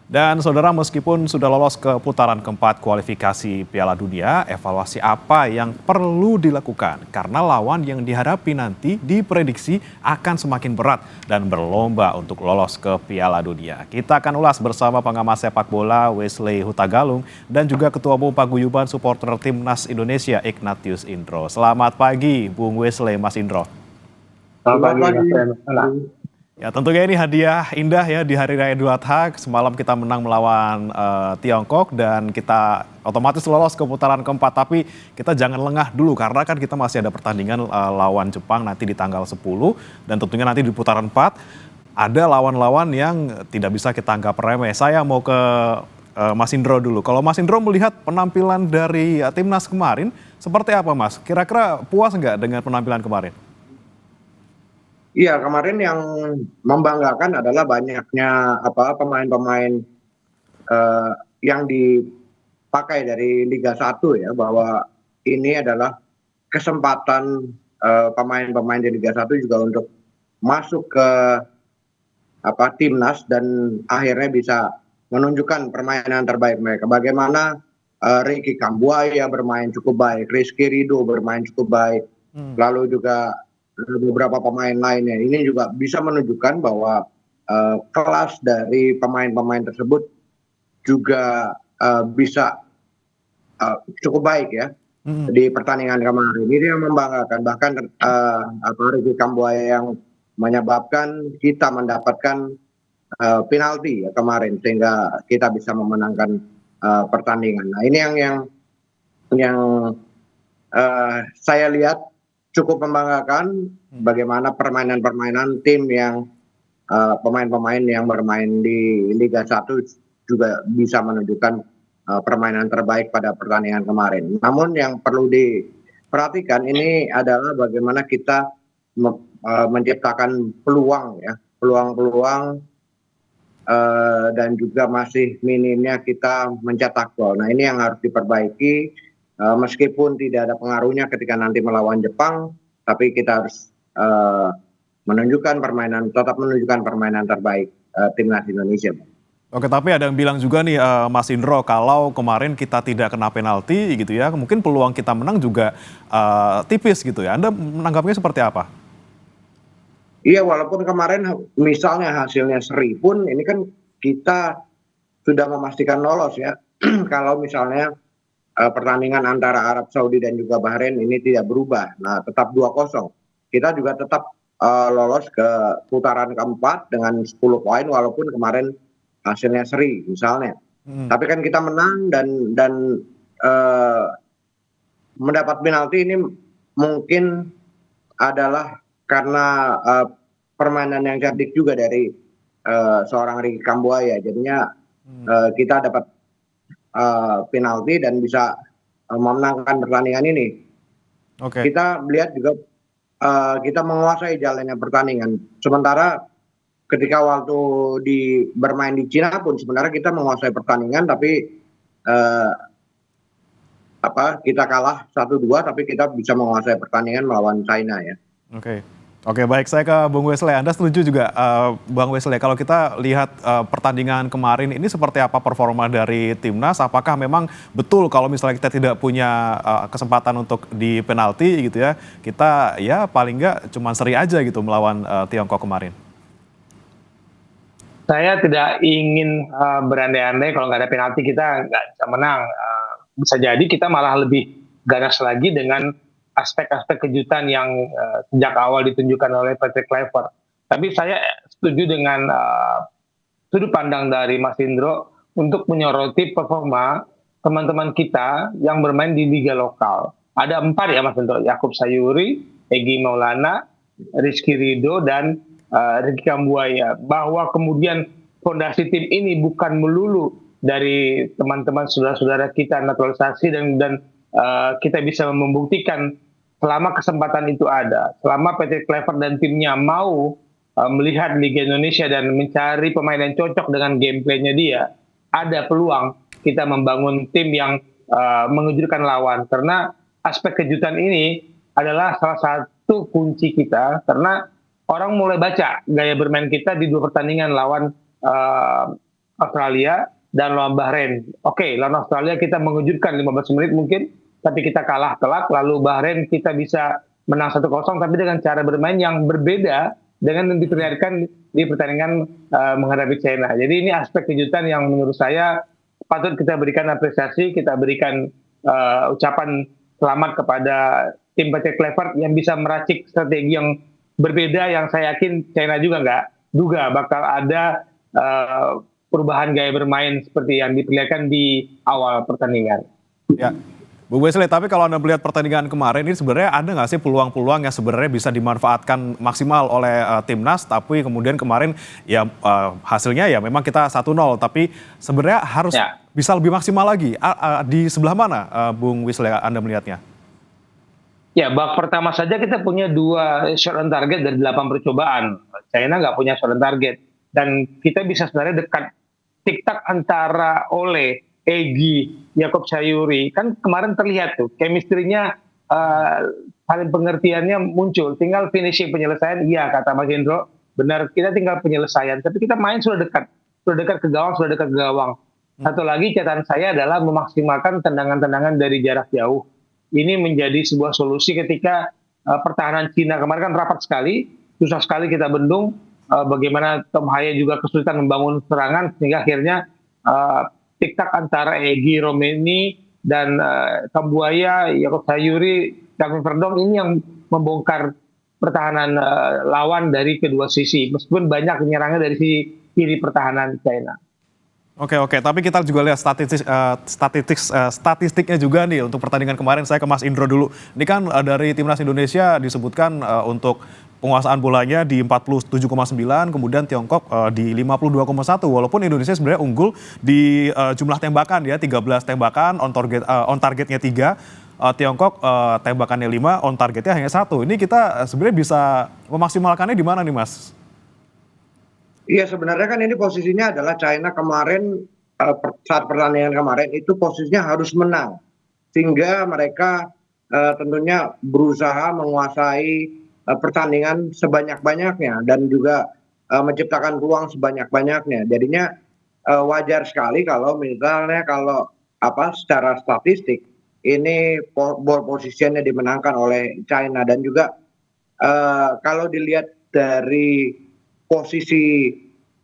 Dan saudara, meskipun sudah lolos ke putaran keempat kualifikasi Piala Dunia, evaluasi apa yang perlu dilakukan? Karena lawan yang dihadapi nanti diprediksi akan semakin berat dan berlomba untuk lolos ke Piala Dunia. Kita akan ulas bersama pengamat sepak bola Wesley Hutagalung dan juga Ketua Umum Paguyuban Supporter Timnas Indonesia Ignatius Indro. Selamat pagi, Bung Wesley, Mas Indro. Selamat pagi, Mas. Ya, tentunya ini hadiah indah ya di Hari Raya Idul Adha. Semalam kita menang melawan Tiongkok dan kita otomatis lolos ke putaran keempat. Tapi kita jangan lengah dulu karena kan kita masih ada pertandingan lawan Jepang nanti di tanggal 10. Dan tentunya nanti di putaran 4 ada lawan-lawan yang tidak bisa kita anggap remeh. Saya mau ke Mas Indro dulu. Kalau Mas Indro melihat penampilan dari timnas kemarin, seperti apa Mas? Kira-kira puas nggak dengan penampilan kemarin? Iya, kemarin yang membanggakan adalah banyaknya pemain-pemain yang dipakai dari Liga 1 ya, bahwa ini adalah kesempatan pemain-pemain di Liga 1 juga untuk masuk ke timnas dan akhirnya bisa menunjukkan permainan terbaik mereka. Bagaimana Ricky Kambuaya bermain cukup baik, Rizky Ridho bermain cukup baik, lalu juga beberapa pemain lainnya. Ini juga bisa menunjukkan bahwa kelas dari pemain-pemain tersebut juga bisa cukup baik ya di pertandingan kemarin. Ini yang membanggakan. Bahkan Ricky Kambuaya yang menyebabkan kita mendapatkan penalti ya kemarin sehingga kita bisa memenangkan pertandingan. Nah, ini yang saya lihat cukup membanggakan bagaimana permainan tim yang pemain-pemain yang bermain di Liga 1 juga bisa menunjukkan permainan terbaik pada pertandingan kemarin. Namun yang perlu diperhatikan ini adalah bagaimana kita menciptakan peluang ya, peluang-peluang dan juga masih minimnya kita mencetak gol. Nah, ini yang harus diperbaiki. Meskipun tidak ada pengaruhnya ketika nanti melawan Jepang, tapi kita harus tetap menunjukkan permainan terbaik timnas Indonesia. Oke, tapi ada yang bilang juga nih Mas Indro, kalau kemarin kita tidak kena penalti gitu ya, mungkin peluang kita menang juga tipis gitu ya. Anda menanggapinya seperti apa? Iya, walaupun kemarin misalnya hasilnya seri pun, ini kan kita sudah memastikan lolos ya. Kalau misalnya pertandingan antara Arab Saudi dan juga Bahrain ini tidak berubah, nah tetap 2-0. Kita juga tetap lolos ke putaran keempat dengan 10 poin walaupun kemarin hasilnya seri misalnya. Tapi kan kita menang dan mendapat penalti ini mungkin adalah karena permainan yang cerdik juga dari seorang Ricky Kambuaya. Jadinya kita dapat penalti dan bisa memenangkan pertandingan ini. Kita melihat juga kita menguasai jalannya pertandingan. Sementara ketika waktu bermain di Cina pun sebenarnya kita menguasai pertandingan, tapi kita kalah 1-2, tapi kita bisa menguasai pertandingan melawan China ya. Oke, baik, saya ke Bung Wesley. Anda setuju juga, Bang Wesley, kalau kita lihat pertandingan kemarin ini seperti apa performa dari timnas? Apakah memang betul kalau misalnya kita tidak punya kesempatan untuk di penalti gitu ya, kita ya paling nggak cuma seri aja gitu melawan Tiongkok kemarin? Saya tidak ingin berandai-andai kalau nggak ada penalti kita nggak bisa menang. Bisa jadi kita malah lebih ganas lagi dengan aspek-aspek kejutan yang sejak awal ditunjukkan oleh Patrick Kluivert. Tapi saya setuju dengan sudut pandang dari Mas Indro untuk menyoroti performa teman-teman kita yang bermain di liga lokal. Ada 4 ya Mas Indro, Yakub Sayuri, Egy Maulana, Rizky Ridho, dan Ricky Kambuaya. Bahwa kemudian fondasi tim ini bukan melulu dari teman-teman saudara-saudara kita naturalisasi dan kita bisa membuktikan selama kesempatan itu ada, selama PT Kluivert dan timnya mau melihat Liga Indonesia dan mencari pemain yang cocok dengan gameplaynya dia, ada peluang kita membangun tim yang mengejutkan lawan. Karena aspek kejutan ini adalah salah satu kunci kita, karena orang mulai baca gaya bermain kita di 2 pertandingan lawan Australia dan lawan Bahrain. Oke, lawan Australia kita mengejutkan 15 menit mungkin, tapi kita kalah telak. Lalu Bahrain kita bisa menang 1-0, tapi dengan cara bermain yang berbeda dengan yang diperlihatkan di pertandingan menghadapi China. Jadi ini aspek kejutan yang menurut saya patut kita berikan apresiasi, kita berikan ucapan selamat kepada tim Patrick Kluivert yang bisa meracik strategi yang berbeda, yang saya yakin China juga nggak duga bakal ada perubahan gaya bermain seperti yang diperlihatkan di awal pertandingan. Ya, Bung Wesley, tapi kalau Anda melihat pertandingan kemarin ini sebenarnya ada nggak sih peluang-peluang yang sebenarnya bisa dimanfaatkan maksimal oleh timnas, tapi kemudian kemarin ya hasilnya ya memang kita 1-0, tapi sebenarnya harus bisa lebih maksimal lagi. Di sebelah mana Bung Wesley Anda melihatnya? Ya, babak pertama saja kita punya 2 shot on target dari 8 percobaan. China nggak punya shot on target. Dan kita bisa sebenarnya dekat tiktak antara Ole, Egy, Yacob Sayuri. Kan kemarin terlihat tuh, chemistry-nya saling pengertiannya muncul. Tinggal finishing penyelesaian, iya kata Mas Hendro, benar kita tinggal penyelesaian. Tapi kita main sudah dekat ke gawang, sudah dekat ke gawang. Satu lagi catatan saya adalah memaksimalkan tendangan-tendangan dari jarak jauh. Ini menjadi sebuah solusi ketika pertahanan Cina kemarin kan rapat sekali, susah sekali kita bendung. Bagaimana Tom Haya juga kesulitan membangun serangan, sehingga akhirnya tiktak antara Egy, Romeni, dan Kambuaya, Yacob Sayuri, Kevin Verdong ini yang membongkar pertahanan lawan dari kedua sisi, meskipun banyak menyerangnya dari sisi kiri pertahanan China. Oke, tapi kita juga lihat statistiknya juga nih untuk pertandingan kemarin. Saya ke Mas Indro dulu. Ini kan dari Timnas Indonesia disebutkan untuk penguasaan bolanya di 47,9, kemudian Tiongkok di 52,1. Walaupun Indonesia sebenarnya unggul di jumlah tembakan ya, 13 tembakan, on targetnya 3. Tiongkok tembakannya 5, on targetnya hanya 1. Ini kita sebenarnya bisa memaksimalkannya di mana nih, Mas? Iya, sebenarnya kan ini posisinya adalah China kemarin saat pertandingan kemarin itu posisinya harus menang, sehingga mereka tentunya berusaha menguasai pertandingan sebanyak-banyaknya dan juga menciptakan peluang sebanyak-banyaknya. Jadinya wajar sekali kalau misalnya secara statistik ini ball positionnya dimenangkan oleh China, dan juga kalau dilihat dari posisi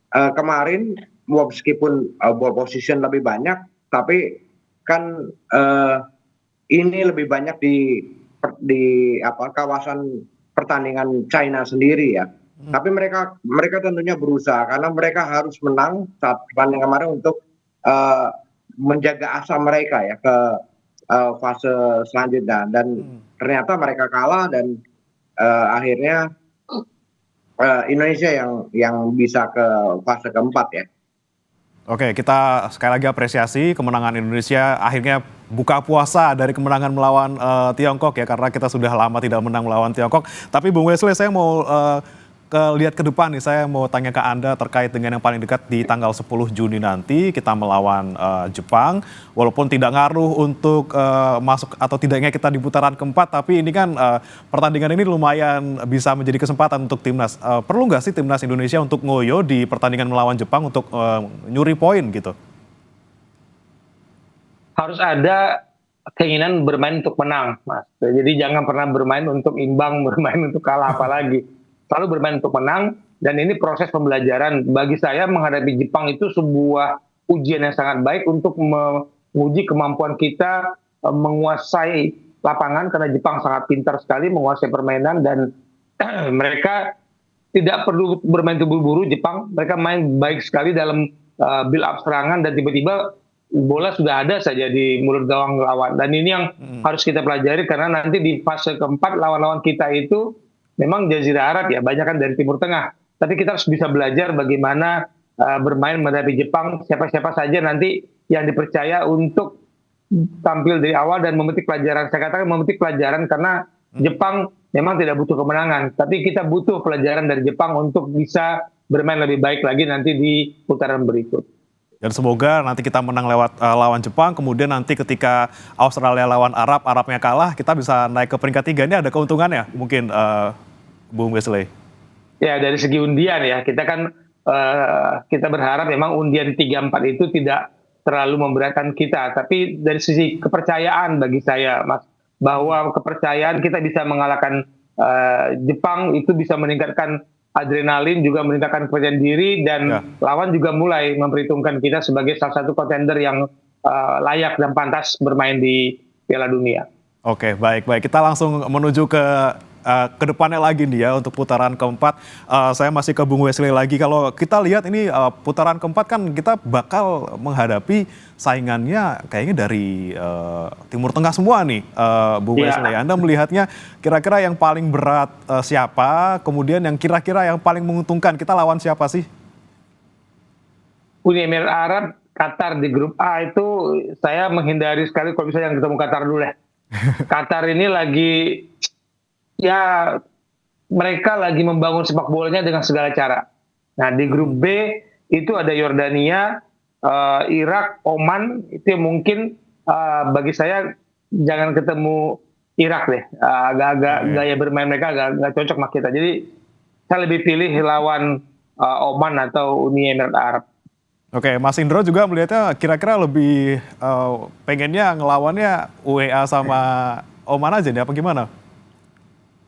kemarin, meskipun ball position lebih banyak, tapi kan ini lebih banyak di kawasan pertandingan China sendiri ya. Tapi mereka tentunya berusaha karena mereka harus menang saat pertandingan kemarin untuk menjaga asa mereka ya ke fase selanjutnya. Dan ternyata mereka kalah dan akhirnya Indonesia yang bisa ke fase keempat ya. Oke, kita sekali lagi apresiasi kemenangan Indonesia, akhirnya buka puasa dari kemenangan melawan Tiongkok ya, karena kita sudah lama tidak menang melawan Tiongkok. Tapi Bung Wesley, saya mau lihat ke depan nih, saya mau tanya ke Anda terkait dengan yang paling dekat di tanggal 10 Juni nanti, kita melawan Jepang. Walaupun tidak ngaruh untuk masuk atau tidaknya kita di putaran keempat, tapi ini kan pertandingan ini lumayan bisa menjadi kesempatan untuk timnas. Perlu nggak sih timnas Indonesia untuk ngoyo di pertandingan melawan Jepang untuk nyuri poin gitu? Harus ada keinginan bermain untuk menang, Mas. Jadi jangan pernah bermain untuk imbang, bermain untuk kalah apalagi. Selalu bermain untuk menang, dan ini proses pembelajaran. Bagi saya menghadapi Jepang itu sebuah ujian yang sangat baik untuk menguji kemampuan kita menguasai lapangan, karena Jepang sangat pintar sekali menguasai permainan, dan mereka tidak perlu bermain terburu-buru. Jepang, mereka main baik sekali dalam build up serangan, dan tiba-tiba bola sudah ada saja di mulut gawang lawan. Dan ini yang harus kita pelajari, karena nanti di fase keempat lawan-lawan kita itu memang Jazirah Arab ya, banyak kan dari Timur Tengah. Tapi kita harus bisa belajar bagaimana bermain menghadapi Jepang, siapa-siapa saja nanti yang dipercaya untuk tampil dari awal dan memetik pelajaran. Saya katakan memetik pelajaran karena Jepang memang tidak butuh kemenangan, tapi kita butuh pelajaran dari Jepang untuk bisa bermain lebih baik lagi nanti di putaran berikut. Dan semoga nanti kita menang lewat lawan Jepang, kemudian nanti ketika Australia lawan Arabnya kalah, kita bisa naik ke peringkat 3. Ini ada keuntungannya mungkin Bung Wesley? Ya, dari segi undian ya, kita kan kita berharap memang undian 3-4 itu tidak terlalu memberatkan kita. Tapi dari sisi kepercayaan bagi saya, Mas, bahwa kepercayaan kita bisa mengalahkan Jepang itu bisa meningkatkan adrenalin, juga meningkatkan kepercayaan diri, dan lawan juga mulai memperhitungkan kita sebagai salah satu kontender yang layak dan pantas bermain di Piala Dunia. Oke, baik. Kita langsung menuju ke depannya lagi nih ya untuk putaran keempat. Saya masih ke Bung Wesley lagi. Kalau kita lihat ini putaran keempat kan kita bakal menghadapi saingannya kayaknya dari Timur Tengah semua nih, Bung Wesley. Anda melihatnya kira-kira yang paling berat siapa? Kemudian yang kira-kira yang paling menguntungkan kita lawan siapa sih? Uni Emirat Arab, Qatar di grup A itu saya menghindari sekali kalau bisa yang ketemu Qatar dulu ya. Qatar ini lagi, ya mereka lagi membangun sepak bolanya dengan segala cara. Nah di grup B itu ada Yordania, Irak, Oman, itu mungkin bagi saya jangan ketemu Irak deh. Agak-agak gaya bermain mereka agak cocok sama kita. Jadi saya lebih pilih lawan Oman atau Uni Emirat Arab. Oke, Mas Indro juga melihatnya kira-kira lebih pengennya ngelawannya UEA sama Oman aja nih, apa gimana?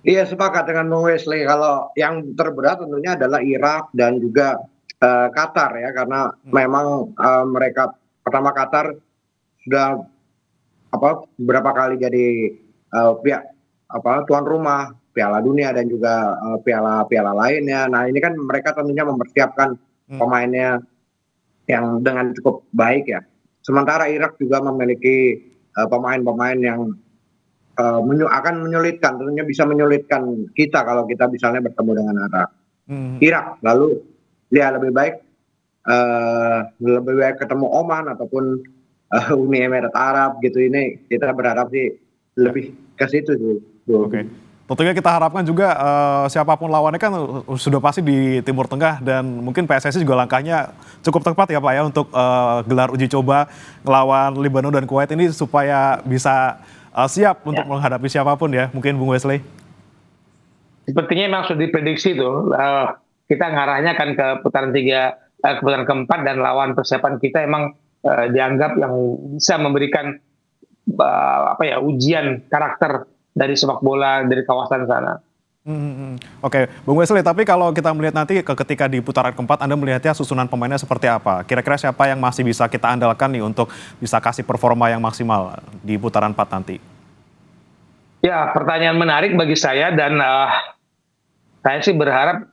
Iya, sepakat dengan Bung Wesley. Kalau yang terberat tentunya adalah Irak dan juga Qatar ya, karena memang mereka pertama Qatar sudah beberapa kali jadi tuan rumah Piala Dunia dan juga piala-piala lainnya. Nah ini kan mereka tentunya mempersiapkan pemainnya yang dengan cukup baik ya. Sementara Irak juga memiliki pemain-pemain yang akan menyulitkan, tentunya bisa menyulitkan kita kalau kita misalnya bertemu dengan Irak. Lalu dia lebih baik ketemu Oman ataupun Uni Emirat Arab gitu. Ini kita berharap sih lebih ke situ tuh. Oke. Tentunya kita harapkan juga siapapun lawannya kan sudah pasti di Timur Tengah, dan mungkin PSSI juga langkahnya cukup tepat ya Pak ya untuk gelar uji coba ngelawan Lebanon dan Kuwait ini supaya bisa siap untuk menghadapi siapapun ya, mungkin Bung Wesley. Sepertinya memang sudah diprediksi tuh, kita ngarahnya kan ke putaran putaran keempat, dan lawan persiapan kita emang dianggap yang bisa memberikan ujian karakter dari sepak bola dari kawasan sana. Oke, Bung Wesley, tapi kalau kita melihat nanti ketika di putaran keempat, Anda melihatnya susunan pemainnya seperti apa? Kira-kira siapa yang masih bisa kita andalkan nih untuk bisa kasih performa yang maksimal di putaran 4 nanti? Ya, pertanyaan menarik bagi saya, dan saya sih berharap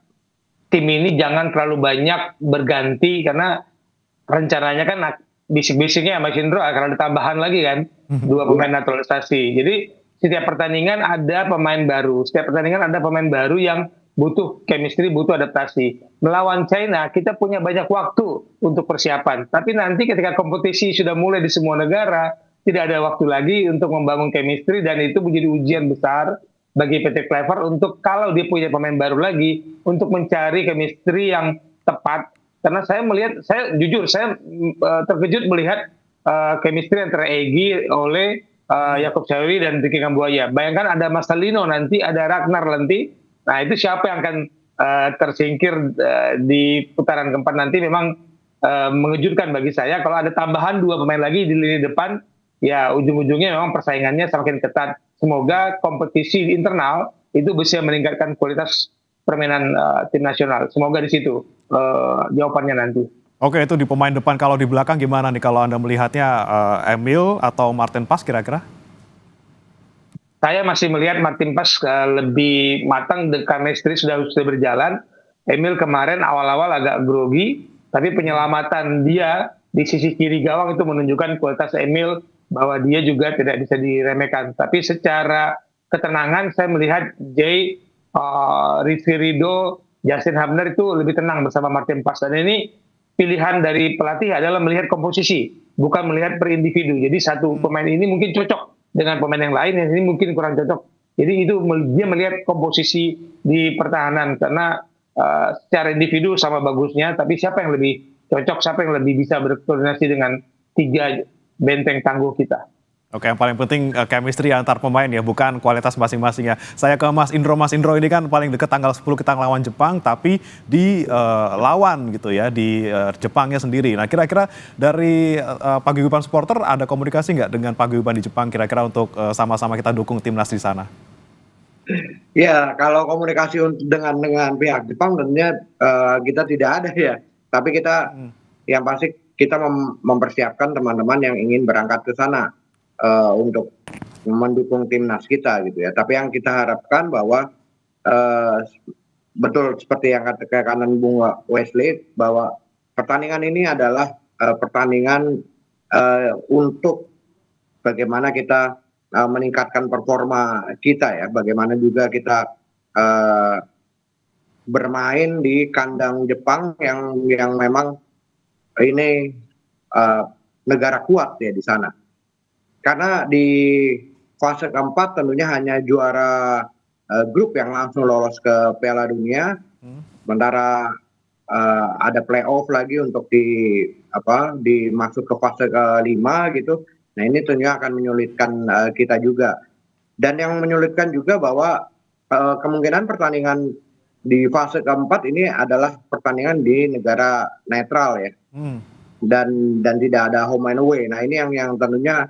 tim ini jangan terlalu banyak berganti, karena rencananya kan bisik-bisiknya Mas Indro akan ada tambahan lagi kan, 2 pemain naturalisasi. Jadi setiap pertandingan ada pemain baru yang butuh chemistry, butuh adaptasi. Melawan China kita punya banyak waktu untuk persiapan, tapi nanti ketika kompetisi sudah mulai di semua negara, tidak ada waktu lagi untuk membangun chemistry, dan itu menjadi ujian besar bagi PT Clever untuk kalau dia punya pemain baru lagi untuk mencari chemistry yang tepat. Karena saya jujur terkejut melihat chemistry antara Egy, Ole, Yakub Sawi dan Ricky Kambuaya. Bayangkan ada Marcelino nanti, ada Ragnar nanti. Nah itu siapa yang akan tersingkir di putaran keempat nanti? Memang mengejutkan bagi saya. Kalau ada tambahan 2 pemain lagi di lini depan, ya ujung-ujungnya memang persaingannya semakin ketat. Semoga kompetisi internal itu bisa meningkatkan kualitas permainan tim nasional. Semoga di situ jawabannya nanti. Oke, itu di pemain depan. Kalau di belakang gimana nih kalau Anda melihatnya, Emil atau Martin Pas kira-kira? Saya masih melihat Martin Pas lebih matang, the chemistry sudah berjalan. Emil kemarin awal-awal agak grogi, tapi penyelamatan dia di sisi kiri gawang itu menunjukkan kualitas Emil, bahwa dia juga tidak bisa diremehkan. Tapi secara ketenangan saya melihat Rizky Ridho, Justin Hubner itu lebih tenang bersama Martin Pas. Dan ini pilihan dari pelatih adalah melihat komposisi, bukan melihat per individu. Jadi satu pemain ini mungkin cocok dengan pemain yang lain, yang ini mungkin kurang cocok. Jadi itu dia melihat komposisi di pertahanan, karena secara individu sama bagusnya, tapi siapa yang lebih cocok, siapa yang lebih bisa berkoordinasi dengan 3 benteng tangguh kita. Oke, yang paling penting chemistry antar pemain ya, bukan kualitas masing-masing ya. Saya ke Mas Indro. Mas Indro ini kan paling dekat tanggal 10 kita lawan Jepang, tapi di lawan gitu ya, di Jepangnya sendiri. Nah, kira-kira dari paguyuban supporter ada komunikasi nggak dengan paguyuban di Jepang kira-kira untuk sama-sama kita dukung timnas di sana? Ya, kalau komunikasi dengan pihak Jepang tentunya kita tidak ada ya. Tapi kita yang pasti kita mempersiapkan teman-teman yang ingin berangkat ke sana untuk mendukung timnas kita gitu ya. Tapi yang kita harapkan bahwa eh, betul seperti yang katakan Bung Wesley bahwa pertandingan ini adalah pertandingan untuk bagaimana kita meningkatkan performa kita ya, bagaimana juga kita eh, bermain di kandang Jepang yang memang ini negara kuat ya di sana. Karena di fase keempat tentunya hanya juara grup yang langsung lolos ke Piala Dunia, sementara ada playoff lagi untuk dimasuk ke fase kelima gitu. Nah ini tentunya akan menyulitkan kita juga. Dan yang menyulitkan juga bahwa kemungkinan pertandingan di fase keempat ini adalah pertandingan di negara netral ya, dan tidak ada home and away. Nah ini yang tentunya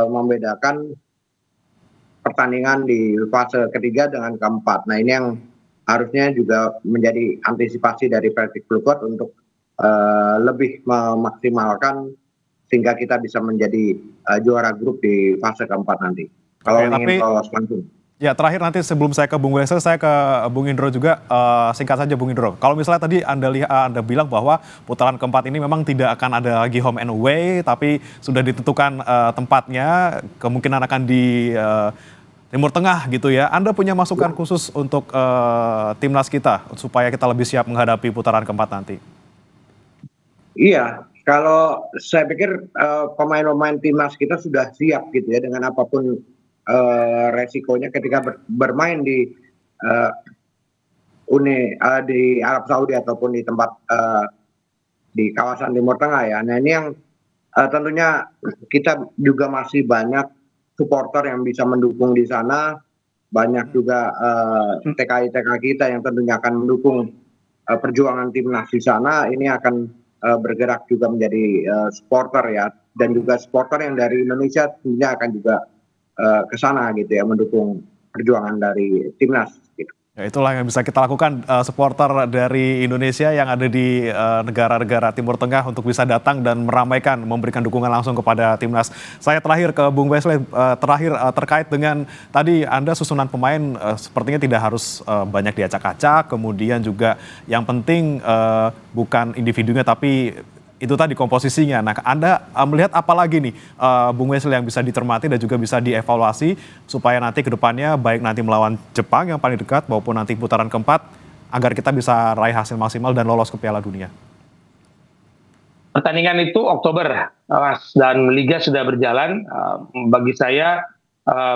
membedakan pertandingan di fase ketiga dengan keempat. Nah ini yang harusnya juga menjadi antisipasi dari Persib Bluebird untuk lebih memaksimalkan sehingga kita bisa menjadi juara grup di fase keempat nanti. Kalau ingin lolos langsung. Ya, terakhir nanti sebelum saya ke Bung Wesley, saya ke Bung Indro juga. Singkat saja Bung Indro. Kalau misalnya tadi Anda bilang bahwa putaran keempat ini memang tidak akan ada lagi home and away, tapi sudah ditentukan tempatnya, kemungkinan akan di Timur Tengah gitu ya. Anda punya masukan khusus untuk timnas kita supaya kita lebih siap menghadapi putaran keempat nanti? Iya, kalau saya pikir pemain-pemain timnas kita sudah siap gitu ya dengan apapun resikonya ketika bermain di di Arab Saudi ataupun di tempat di kawasan Timur Tengah ya. Nah ini yang tentunya kita juga masih banyak supporter yang bisa mendukung di sana, banyak juga TKI-TKI kita yang tentunya akan mendukung perjuangan timnas di sana. Ini akan bergerak juga menjadi supporter ya, dan juga supporter yang dari Indonesia tentunya akan juga ke sana gitu ya, mendukung perjuangan dari timnas gitu. Ya, itulah yang bisa kita lakukan supporter dari Indonesia yang ada di negara-negara Timur Tengah untuk bisa datang dan meramaikan, memberikan dukungan langsung kepada timnas. Saya terakhir ke Bung Wesley, terkait dengan tadi Anda susunan pemain sepertinya tidak harus banyak diacak-acak, kemudian juga yang penting bukan individunya tapi itu tadi komposisinya. Nah, Anda melihat apa lagi nih Bung Wesley yang bisa dicermati dan juga bisa dievaluasi supaya nanti ke depannya baik nanti melawan Jepang yang paling dekat maupun nanti putaran keempat agar kita bisa raih hasil maksimal dan lolos ke Piala Dunia? Pertandingan itu Oktober, Mas, dan Liga sudah berjalan. Bagi saya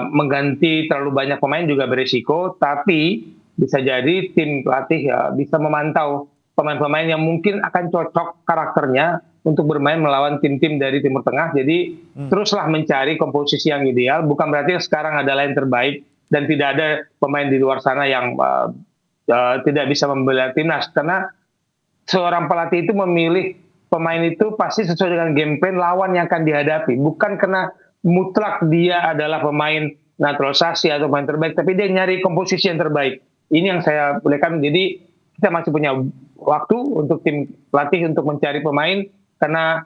mengganti terlalu banyak pemain juga berisiko, tapi bisa jadi tim pelatih bisa memantau pemain-pemain yang mungkin akan cocok karakternya untuk bermain melawan tim-tim dari Timur Tengah. Jadi teruslah mencari komposisi yang ideal. Bukan berarti sekarang adalah yang terbaik dan tidak ada pemain di luar sana yang tidak bisa membela timnas. Karena seorang pelatih itu memilih pemain itu pasti sesuai dengan game plan lawan yang akan dihadapi. Bukan karena mutlak dia adalah pemain naturalisasi atau pemain terbaik, tapi dia nyari komposisi yang terbaik. Ini yang saya bolehkan. Jadi kita masih punya waktu untuk tim pelatih untuk mencari pemain, karena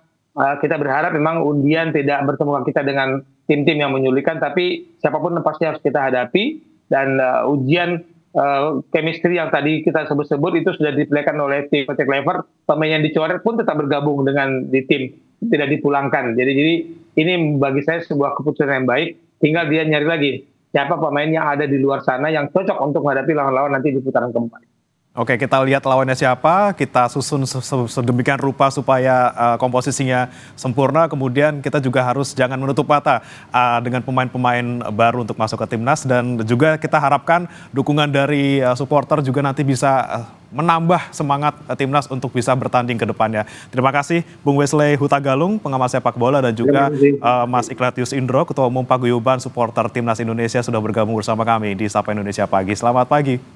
kita berharap memang undian tidak bertemu kita dengan tim-tim yang menyulitkan, tapi siapapun pasti harus kita hadapi, dan ujian chemistry yang tadi kita sebut-sebut itu sudah dipilihkan oleh tim Patrick Kluivert. Pemain yang dicoret pun tetap bergabung dengan di tim, tidak dipulangkan. Jadi ini bagi saya sebuah keputusan yang baik. Tinggal dia nyari lagi siapa pemain yang ada di luar sana yang cocok untuk menghadapi lawan-lawan nanti di putaran keempat. Oke, kita lihat lawannya siapa, kita susun sedemikian rupa supaya komposisinya sempurna. Kemudian kita juga harus jangan menutup mata dengan pemain-pemain baru untuk masuk ke timnas. Dan juga kita harapkan dukungan dari supporter juga nanti bisa menambah semangat timnas untuk bisa bertanding ke depannya. Terima kasih Bung Wesley Hutagalung, pengamat sepak bola, dan juga Mas Ignatius Indro, Ketua Umum Paguyuban Supporter Timnas Indonesia sudah bergabung bersama kami di Sapa Indonesia Pagi. Selamat pagi.